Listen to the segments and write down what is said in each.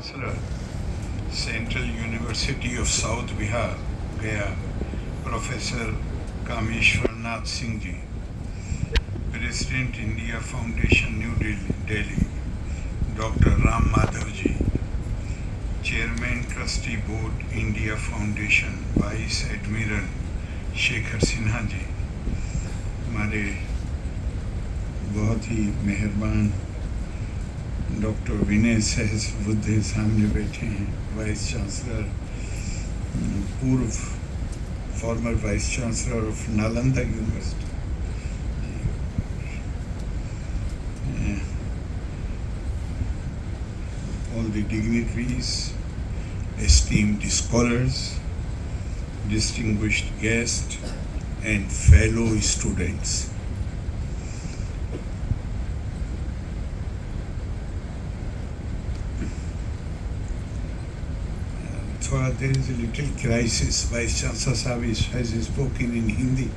Chancellor, Central University of South Bihar, Gaya, Professor Kameshwarnath Singh Ji, President India Foundation, New Delhi, Dr. Ram Madhav Ji, Chairman Trustee Board, India Foundation, Vice Admiral Shekhar Sinha ji, हमारे बहुत ही मेहरबान doctor Vinay Sahasrabuddhe सामने बैठे हैं, vice chancellor, पूर्व farmer vice chancellor of Nalanda university, all the dignitaries, esteemed scholars, distinguished guests and fellow students. There is a little crisis. Vice Chancellor Sahib has spoken in Hindi.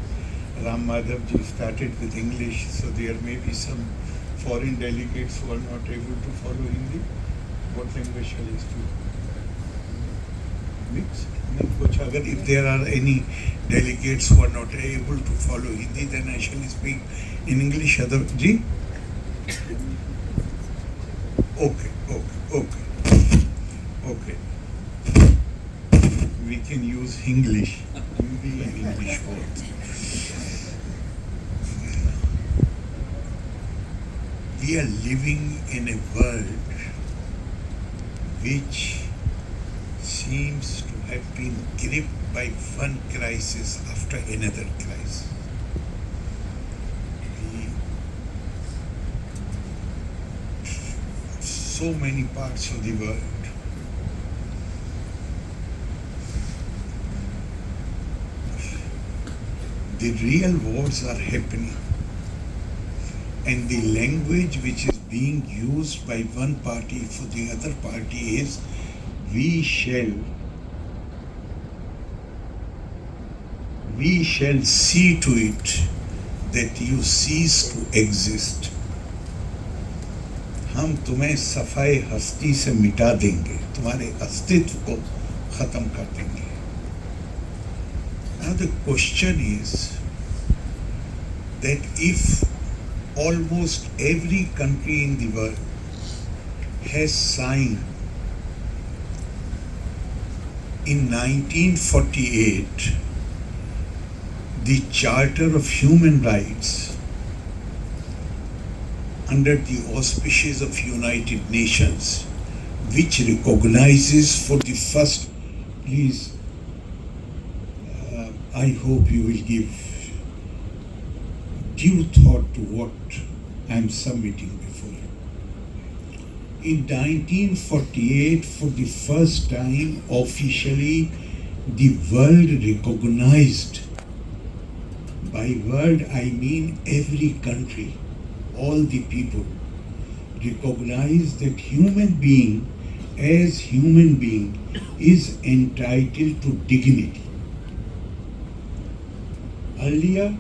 Ram Madhav ji started with English, so there may be some foreign delegates who are not able to follow Hindi. What language shall I speak? Mixed? If there are any delegates who are not able to follow Hindi, then I shall speak in English. Ji? Okay. We can use English, Hindi and English both. We are living in a world which seems to have been gripped by one crisis after another crisis. So many parts of the world, the real wars are happening, and the language which is being used by one party for the other party is we shall see to it that you cease to exist. हम तुम्हें सफाई हस्ती से मिटा देंगे, तुम्हारे अस्तित्व को खत्म कर देंगे. Now the question is that if almost every country in the world has signed in 1948 the Charter of Human Rights under the auspices of United Nations, which recognizes for the first, please, I hope you will give due thought to what I am submitting before you. In 1948, for the first time, officially, the world recognized, by world I mean every country, all the people, recognized that human being as human being is entitled to dignity. Earlier,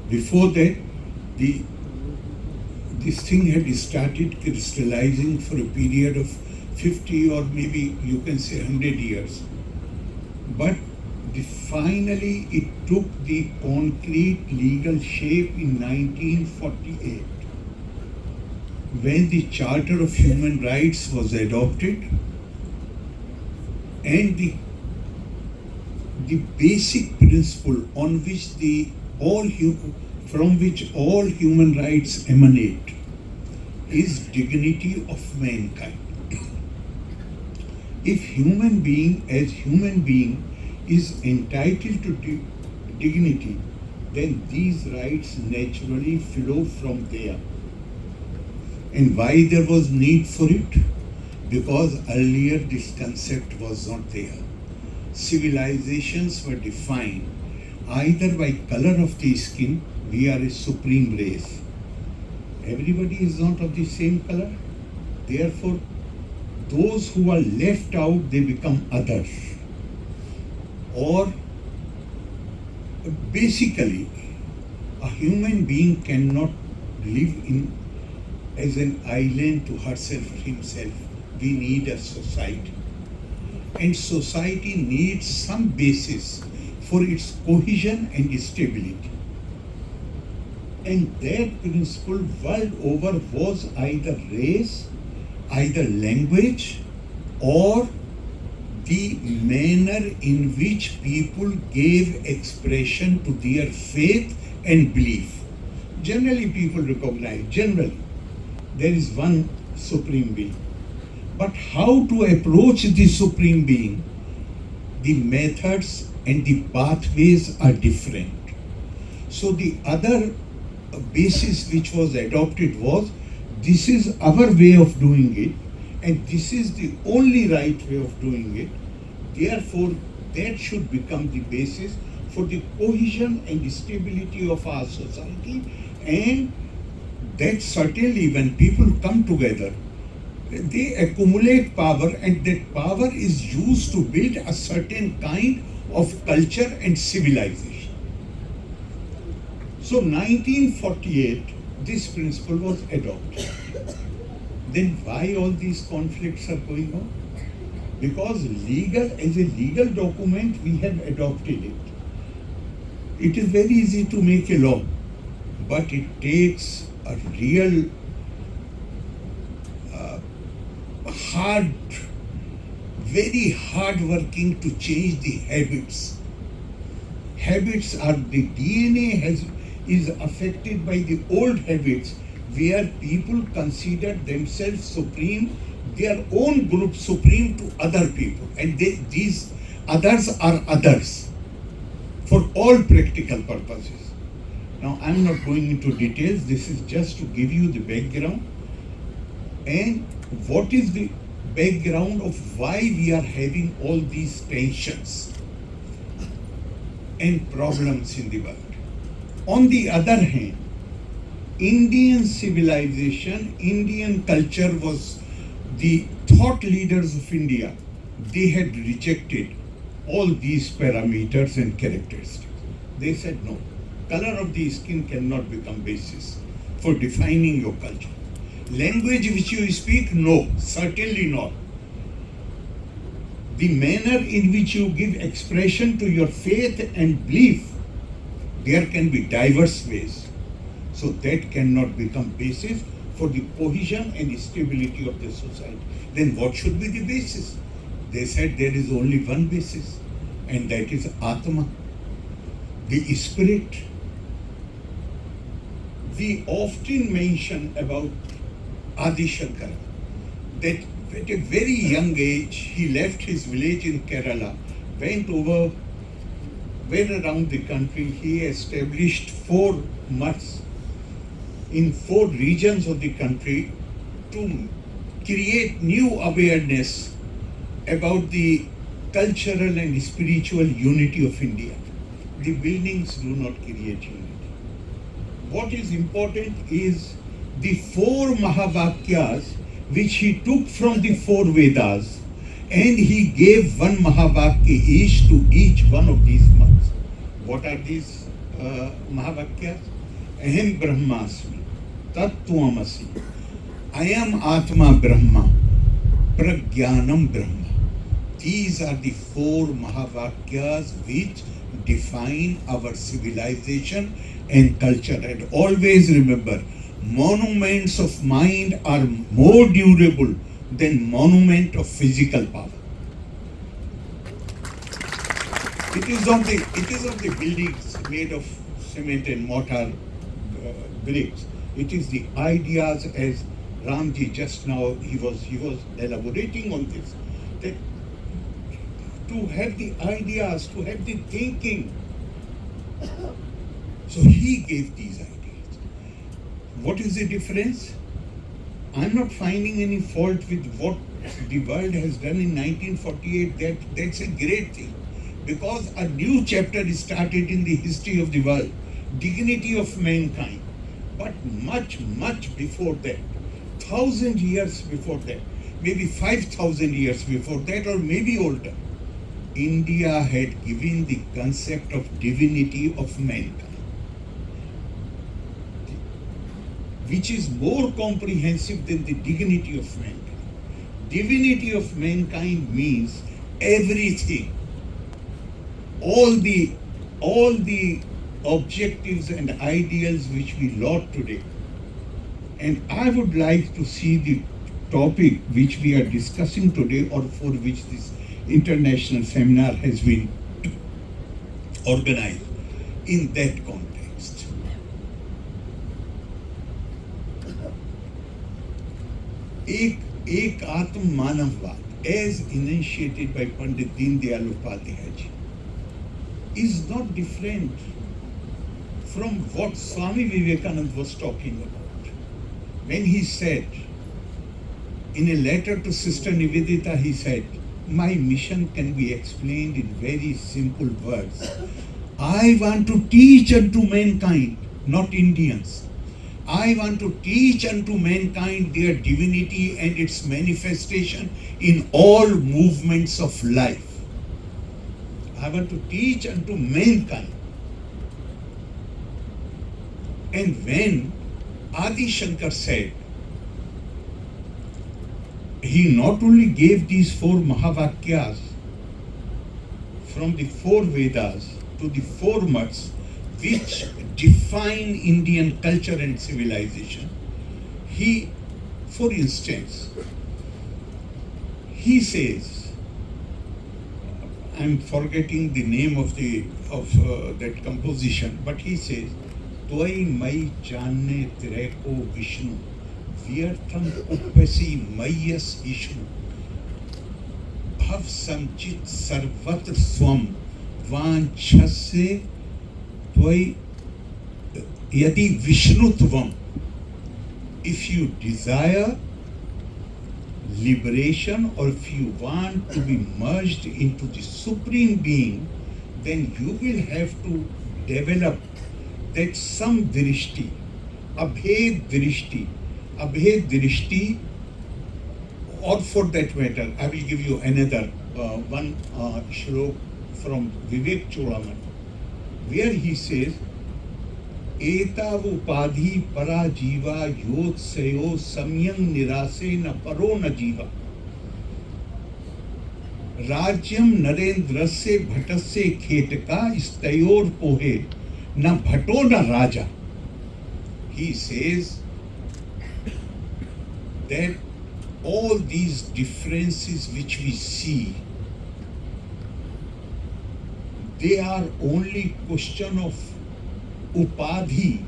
before that, this thing had started crystallizing for a period of 50 or maybe you can say 100 years. But finally it took the concrete legal shape in 1948 when the Charter of Human Rights was adopted, and the basic principle on which from which all human rights emanate is dignity of mankind. If human being as human being is entitled to dignity, then these rights naturally flow from there. And why there was need for it? Because earlier this concept was not there. Civilizations were defined either by color of the skin, we are a supreme race. Everybody is not of the same color. Therefore, those who are left out, they become others. Or basically, a human being cannot live as an island to herself or himself. we need a society. And society needs some basis for its cohesion and stability. And that principle world over was either race, either language, or the manner in which people gave expression to their faith and belief. Generally, people recognize, there is one supreme being. But how to approach the supreme being, the methods and the pathways are different. So the other basis which was adopted was, this is our way of doing it, and this is the only right way of doing it. Therefore, that should become the basis for the cohesion and stability of our society. And that certainly, when people come together, they accumulate power, and that power is used to build a certain kind of culture and civilization. So 1948, this principle was adopted. Then why all these conflicts are going on? Because as a legal document, we have adopted it. It is very easy to make a law, but it takes a real very hard working to change the habits. Habits are, the DNA is affected by the old habits where people consider themselves supreme, their own group supreme to other people, and these others are others for all practical purposes. Now, I am not going into details. This is just to give you the background. And what is the background of why we are having all these tensions and problems in the world? On the other hand, Indian civilization, Indian culture was the thought leaders of India. They had rejected all these parameters and characteristics. They said, no, color of the skin cannot become basis for defining your culture. Language which you speak, no, certainly not. The manner in which you give expression to your faith and belief, there can be diverse ways. So that cannot become basis for the cohesion and stability of the society. Then what should be the basis? They said there is only one basis, and that is Atma, the spirit. We often mention about Adi Shankara, that at a very young age, he left his village in Kerala, went around the country. He established 4 mutts in 4 regions of the country to create new awareness about the cultural and spiritual unity of India. The buildings do not create unity. What is important is the 4 Mahavakyas which he took from the 4 Vedas, and he gave 1 Mahavakya each to each one of these months. What are these Mahavakyas? Aham Brahmasmi, Tattvamasi, I am Atma Brahma, Pragyanam Brahma. These are the 4 Mahavakyas which define our civilization and culture. And always remember, monuments of mind are more durable than monument of physical power. It is of the buildings made of cement and mortar bricks. It is the ideas, as Ramji just now he was elaborating on this, that to have the ideas, to have the thinking. So he gave these ideas. What is the difference? I'm not finding any fault with what the world has done in 1948. That's a great thing, because a new chapter is started in the history of the world, dignity of mankind. But much, much before that, 1,000 years before that, maybe 5,000 years before that, or maybe older, India had given the concept of divinity of mankind, which is more comprehensive than the dignity of mankind. divinity of mankind means everything. All the objectives and ideals which we laud today. And I would like to see the topic which we are discussing today, or for which this international seminar has been organized, in that context. Ekatma Manavvad, as initiated by Pandit Deendayal Upadhyay ji, is not different from what Swami Vivekananda was talking about. When he said, in a letter to Sister Nivedita, he said, my mission can be explained in very simple words. I want to teach unto mankind, not Indians. I want to teach unto mankind their divinity and its manifestation in all movements of life. I want to teach unto mankind. And when Adi Shankar said, he not only gave these 4 Mahavakyas from the 4 Vedas to the 4 mats which define Indian culture and civilization. He, for instance, he says, I'm forgetting the name of that composition, but he says, Toi mai janne treko Vishnu, vyartham uppasi mayas Ishnu, bhav samchit sarvatra swam, vanchase Toi yadi Vishnutvam. If you desire liberation, or if you want to be merged into the Supreme Being, then you will have to develop that some drishti, abhed drishti, or for that matter, I will give you another one shlok from Vivek Churaman, where he says, Etav upadhi para jiva yod sayo samyang nirase na paro na jiva. Rajyam narendrasya bhatasya khetaka istayor pohe na bhato na raja. He says that all these differences which we see, they are only question of upadhi,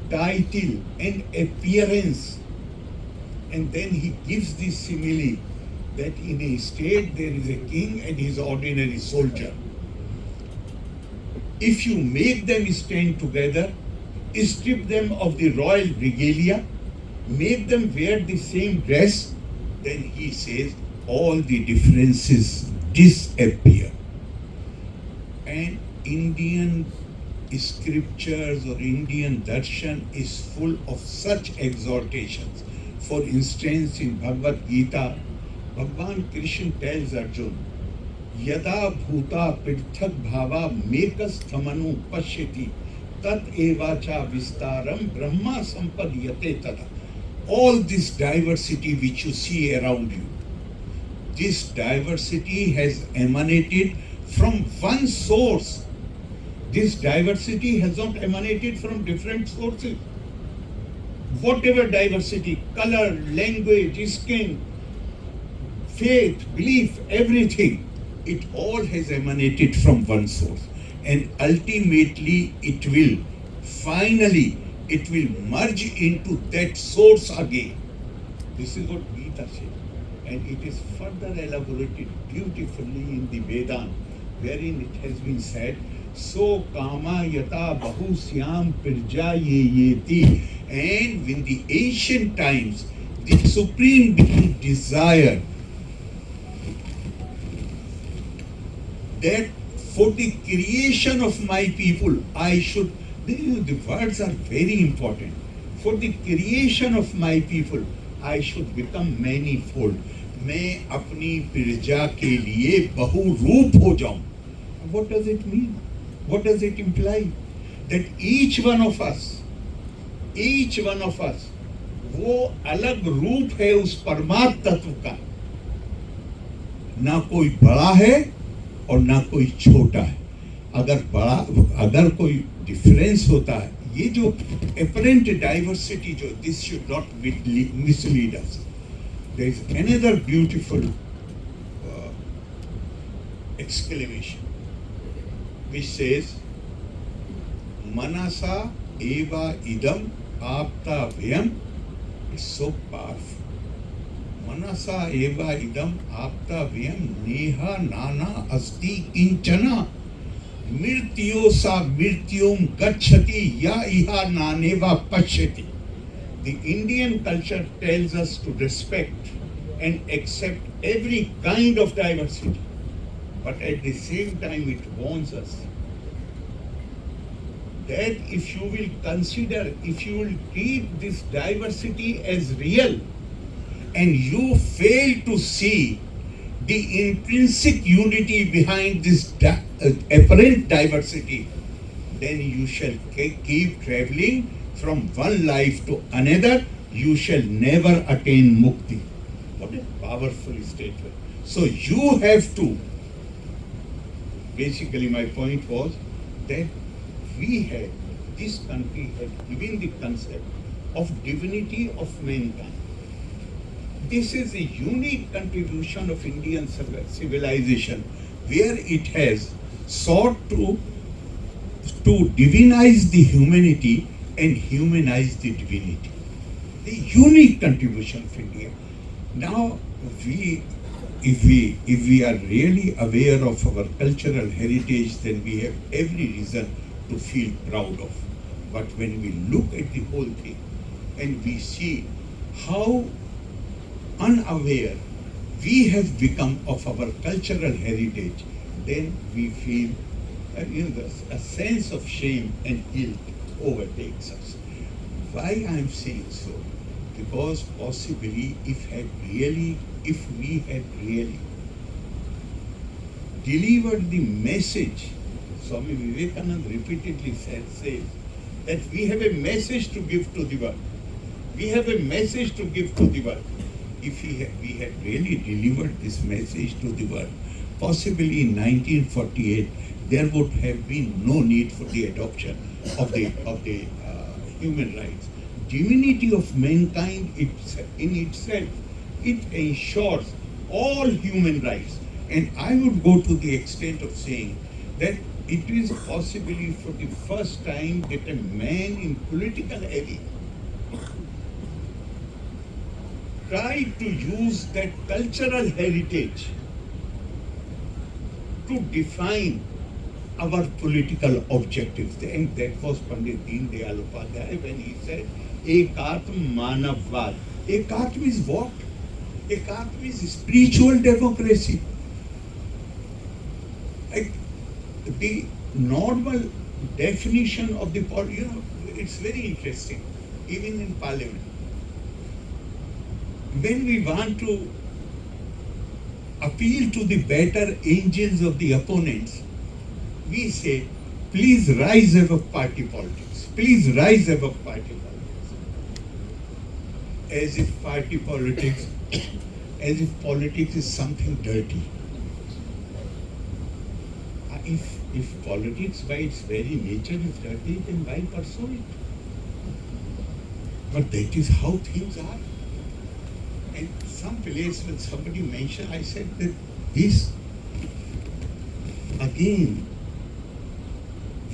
title and appearance. And then he gives this simile that in a state there is a king and his ordinary soldier. If you make them stand together, strip them of the royal regalia, make them wear the same dress, then he says all the differences disappear. And Indian scriptures or Indian darshan is full of such exhortations. For instance, in Bhagavad Gita, Bhagwan Krishna tells Arjuna, Yada bhuta pirthak bhava mekas thamanu pashyati tat evacha vistaram brahma sampadhyate tada. All this diversity which you see around you, this diversity has emanated from one source. This diversity has not emanated from different sources. Whatever diversity, color, language, skin, faith, belief, everything, it all has emanated from one source. And ultimately finally it will merge into that source again. This is what Gita says. And it is further elaborated beautifully in the Vedas, wherein it has been said, So kama yata bahu syam pirja yeti. And in the ancient times, the Supreme Being desired that for the creation of my people, I should, the words are very important. For the creation of my people, I should become manifold. मैं अपनी प्रजा के लिए बहुरूप हो जाऊं. What does it mean? What does it imply? That each one of us वो अलग रूप है उस परमात्म तत्व का, ना कोई बड़ा है और ना कोई छोटा है। अगर कोई डिफरेंस होता है, ये जो apparent diversity, जो this should not mislead us. There is another beautiful exclamation which says, Manasa eva idam apta vyam. It's so powerful. Manasa eva idam apta vyam neha nana asti kinchana mirtyo sa mirtyum gacchati ya iha naneva pashyati. The Indian culture tells us to respect and accept every kind of diversity, but at the same time it warns us that if you will consider, if you will treat this diversity as real and you fail to see the intrinsic unity behind this apparent diversity, then you shall keep traveling from one life to another. You shall never attain mukti. What a powerful statement. So you have to, basically my point was that this country had given the concept of divinity of mankind. This is a unique contribution of Indian civilization, where it has sought to divinize the humanity and humanize the divinity. The unique contribution of India. Now, if we are really aware of our cultural heritage, then we have every reason to feel proud of. But when we look at the whole thing and we see how unaware we have become of our cultural heritage, then we feel a sense of shame and guilt overtakes us. Why I am saying so? Because possibly if we had really delivered the message, Swami Vivekananda repeatedly says that we have a message to give to the world. We have a message to give to the world. If we had really delivered this message to the world, possibly in 1948, there would have been no need for the adoption of the human rights. Divinity of mankind in itself, it ensures all human rights. And I would go to the extent of saying that it is possibly for the first time that a man in political arena tried to use that cultural heritage to define our political objectives. And that was Pandit Deendayal Upadhyay when he said, Ekatma Manavvad. Ekatma is what? Ekatma is spiritual democracy. The normal definition of the it's very interesting, even in parliament. When we want to appeal to the better angels of the opponents, we say, please rise above party politics. Please rise above party politics. As if party politics, as if politics is something dirty. If politics by its very nature is dirty, then why pursue it? But that is how things are. And some place when somebody mentioned, I said that this, again,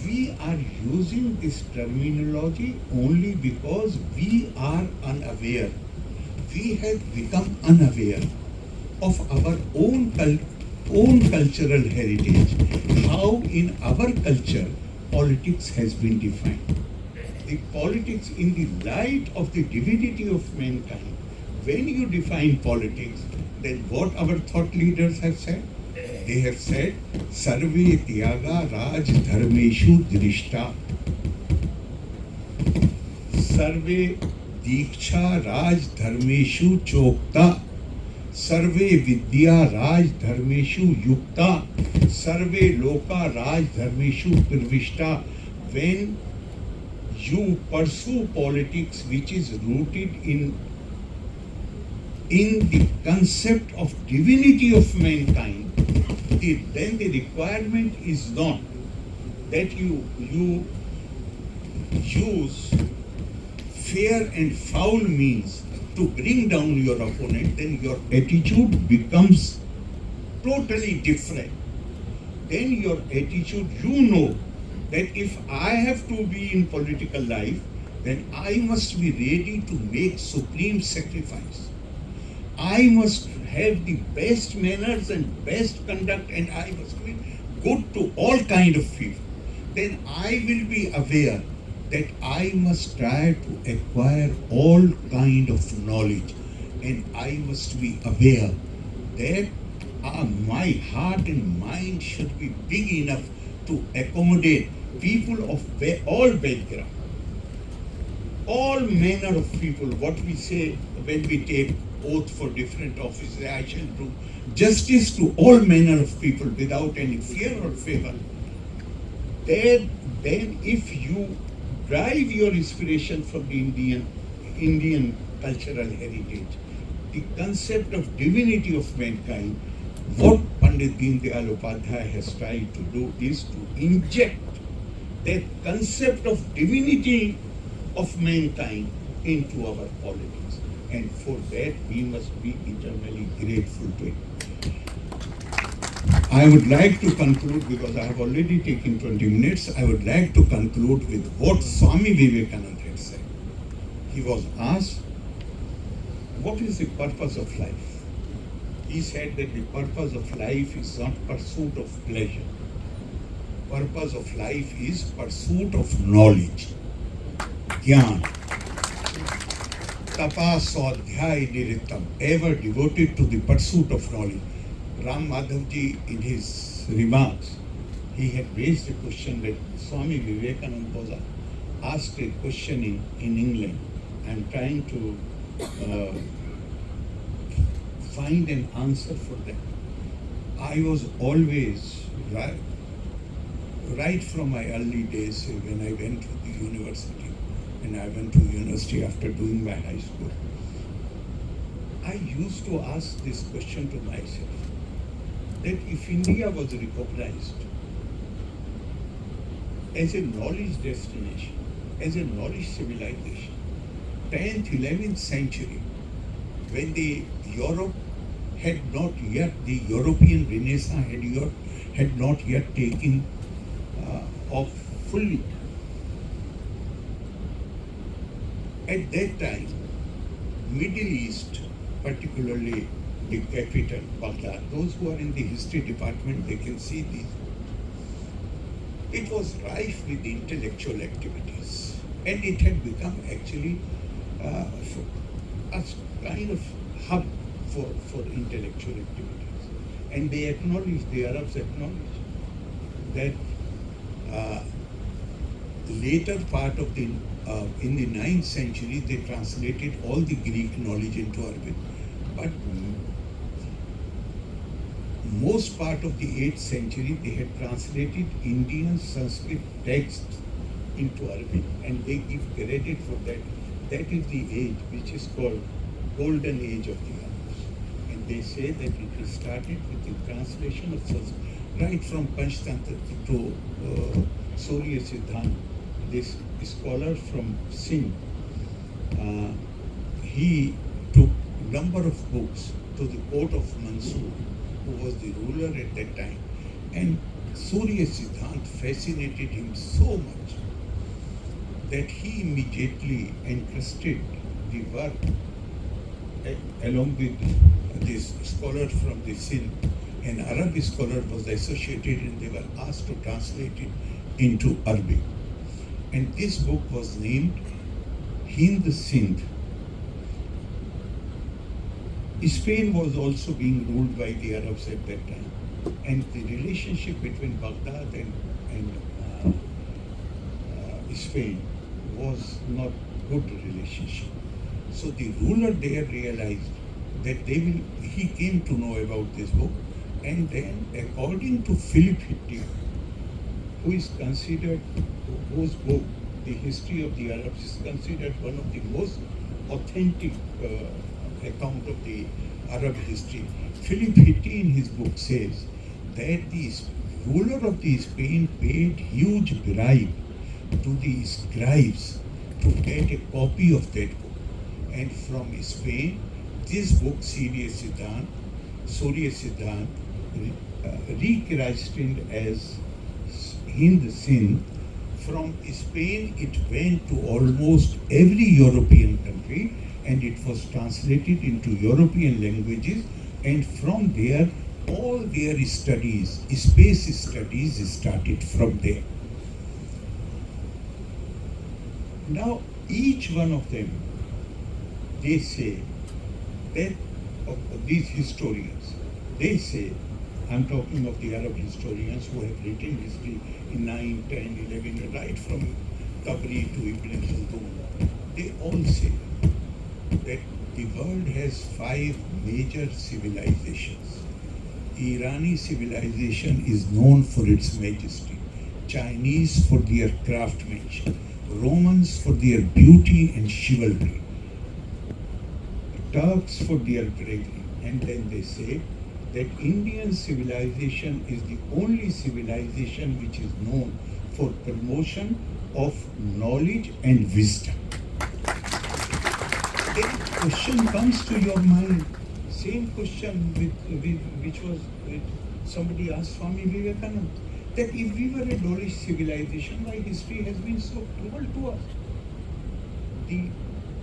we are using this terminology only because we are unaware. We have become unaware of our own cultural heritage, how in our culture politics has been defined. The politics in the light of the divinity of mankind. When you define politics, then what our thought leaders have said? They have said, Sarve Tyaga Raj Dharmeshu Drishta. Sarve Diksha Raj Dharmeshu Chokta. Sarve Vidya Raj Dharmeshu Yukta. Sarve Loka Raj Dharmeshu Pirvishta. When you pursue politics which is rooted in the concept of divinity of mankind, then the requirement is not that you use fair and foul means to bring down your opponent, then your attitude becomes totally different. Then your attitude, you know that if I have to be in political life, then I must be ready to make supreme sacrifice. I must have the best manners and best conduct, and I must be good to all kind of people. Then I will be aware that I must try to acquire all kind of knowledge, and I must be aware that my heart and mind should be big enough to accommodate people of all background, all manner of people. What we say when we take oath for different offices, I shall do justice to all manner of people without any fear or favor. Then if you drive your inspiration from the Indian cultural heritage, the concept of divinity of mankind, what Pandit Deendayal Upadhyay has tried to do is to inject that concept of divinity of mankind into our politics. And for that, we must be eternally grateful to it. I would like to conclude, because I have already taken 20 minutes, I would like to conclude with what Swami Vivekananda had said. He was asked, what is the purpose of life? He said that the purpose of life is not pursuit of pleasure. Purpose of life is pursuit of knowledge. Jnana. Tapa swadhyay niritam, ever devoted to the pursuit of knowledge. Ram Madhavji, in his remarks, he had raised a question that Swami Vivekananda was asked a question in England. I am trying to find an answer for that. I was always, right from my early days when I went to the university, and I went to university after doing my high school, I used to ask this question to myself, that if India was recognized as a knowledge destination, as a knowledge civilization, 10th, 11th century, when the Europe had not yet, the European Renaissance had not yet taken off fully. At that time, Middle East, particularly the capital, Baghdad, those who are in the history department, they can see these. It was rife with intellectual activities, and it had become actually a kind of hub for intellectual activities. And they acknowledged, the Arabs acknowledged, that later part of the, in the 9th century, they translated all the Greek knowledge into Arabic. But most part of the 8th century, they had translated Indian Sanskrit texts into Arabic, and they give credit for that. That is the age which is called Golden Age of the Arabs. And they say that it started with the translation of Sanskrit, right from Panchtantra to Surya Siddhant, this scholar from Sindh. He took number of books to the court of Mansoor, who was the ruler at that time. And Surya Siddhant fascinated him so much that he immediately entrusted the work along with this scholar from the Sindh. An Arab scholar was associated, and they were asked to translate it into Arabic. And this book was named Hind Sindh. Spain was also being ruled by the Arabs at that time, and the relationship between Baghdad and Spain was not good relationship. So the ruler there realized that he came to know about this book, and then according to Philip Hitti, who is considered, whose book the history of the Arabs is considered one of the most authentic account of the Arab history. Philip Hitti in his book says that the ruler of the Spain paid huge bribe to the scribes to get a copy of that book. And from Spain, this book, Surya Siddhant, rechristened as Hind Sindh. From Spain, it went to almost every European country, and it was translated into European languages, and from there, all their studies, space studies, started from there. Now, each one of them, they say that, of these historians, they say, I'm talking of the Arab historians who have written history in 9, 10, 11, right from Tabri to Ibn Khaldun, they all say that the world has 5 major civilizations. Irani civilization is known for its majesty, Chinese for their craftsmanship, Romans for their beauty and chivalry, Turks for their bravery, and then they say that Indian civilization is the only civilization which is known for promotion of knowledge and wisdom. Then question comes to your mind, same question which was somebody asked Swami Vivekananda, that if we were a knowledge civilization, why history has been so cruel to us? The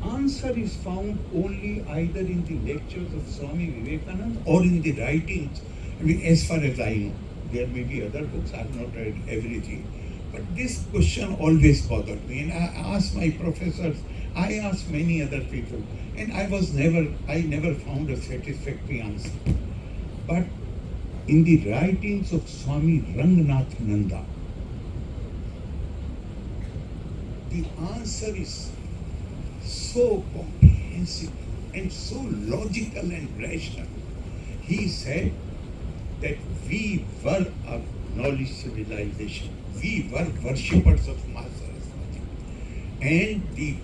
answer is found only either in the lectures of Swami Vivekananda or in the writings. I mean, as far as I know, there may be other books, I have not read everything. But this question always bothered me, and I asked my professors, I asked many other people, and I never found a satisfactory answer. But in the writings of Swami Ranganathananda, the answer is so comprehensive and so logical and rational. He said that we were a knowledge civilization. We were worshippers of Ma Saraswati. And the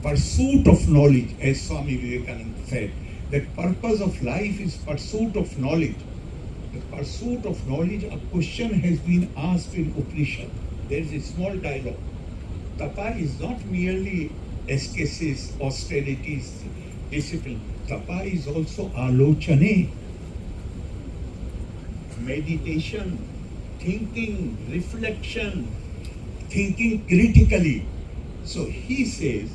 pursuit of knowledge, as Swami Vivekananda said, that purpose of life is pursuit of knowledge. The pursuit of knowledge, a question has been asked in Upanishad. There is a small dialogue. Tapa is not merely ascesis, austerities, discipline. Tapa is also alochane, meditation, thinking, reflection, thinking critically. So he says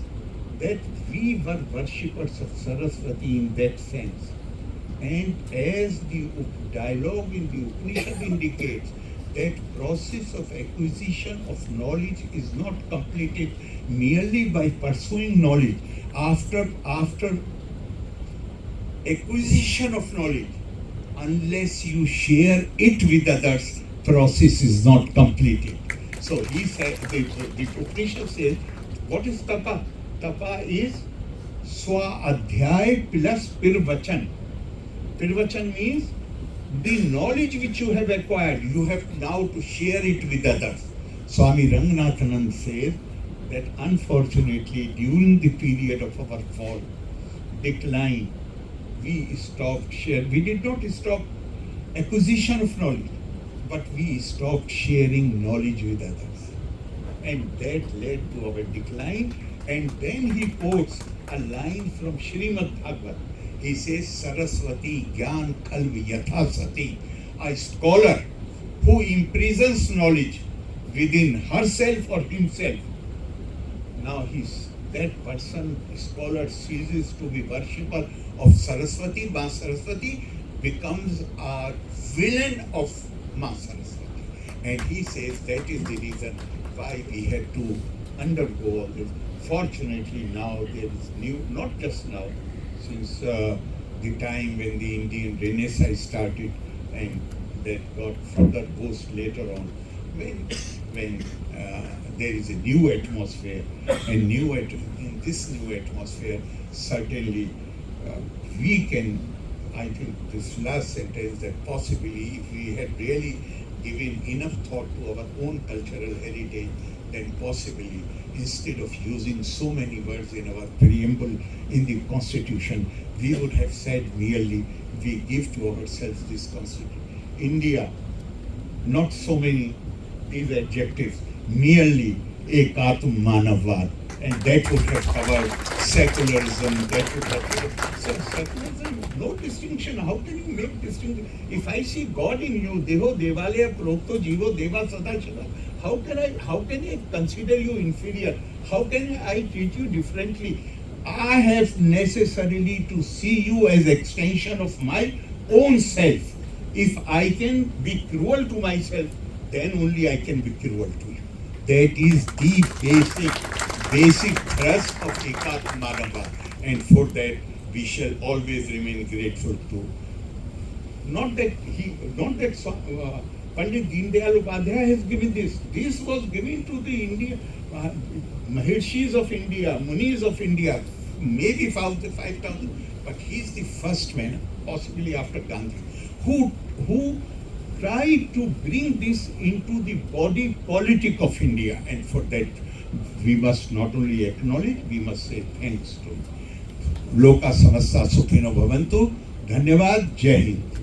that we were worshippers of Saraswati in that sense. And as the dialogue in the Upanishad indicates, that process of acquisition of knowledge is not completed merely by pursuing knowledge. After acquisition of knowledge, unless you share it with others, process is not completed. So he said, the Upanishad says, what is tapa? Tapa is swa adhyay plus pirvachan. Pirvachan means the knowledge which you have acquired, you have now to share it with others. Swami Ranganathananda says that unfortunately during the period of our fall, decline, we stopped sharing. We did not stop acquisition of knowledge, but we stopped sharing knowledge with others. And that led to our decline. And then he quotes a line from Srimad Bhagavad. He says, Saraswati Gyan Kalvi Yatha Sati, a scholar who imprisons knowledge within herself or himself. Now that person, scholar, ceases to be worshipper of Saraswati. Ma Saraswati becomes a villain of Ma Saraswati. And he says that is the reason why we had to undergo all this. Fortunately now there is new, not just now, since the time when the Indian Renaissance started, and that got further boost later on, when there is a new atmosphere, and in this new atmosphere, certainly we can, I think this last sentence, that possibly if we had really given enough thought to our own cultural heritage, then possibly instead of using so many words in our preamble in the Constitution, we would have said merely, we give to ourselves this Constitution. India, not so many these adjectives, merely Ekatma Manavvad. And that would have covered secularism, that would have covered. So secularism, no distinction. How can you make distinction? If I see God in you, Deho Devalaya Prokto Jivo Deva Sadashiva, how can I consider you inferior? How can I treat you differently? I have necessarily to see you as extension of my own self. If I can be cruel to myself, then only I can be cruel to you. That is the basic thrust of Ekatma Manavvad, and for that we shall always remain grateful to. Not that Pandit Deendayal Upadhyay has given this. This was given to the India Mahirshis of India, Munis of India, maybe 5,000, but he is the first man, possibly after Gandhi, who tried to bring this into the body politic of India, and for that we must not only acknowledge, we must say thanks to Loka Samasta Sukhino Bhavantu. Dhanyavad, Jai Hind.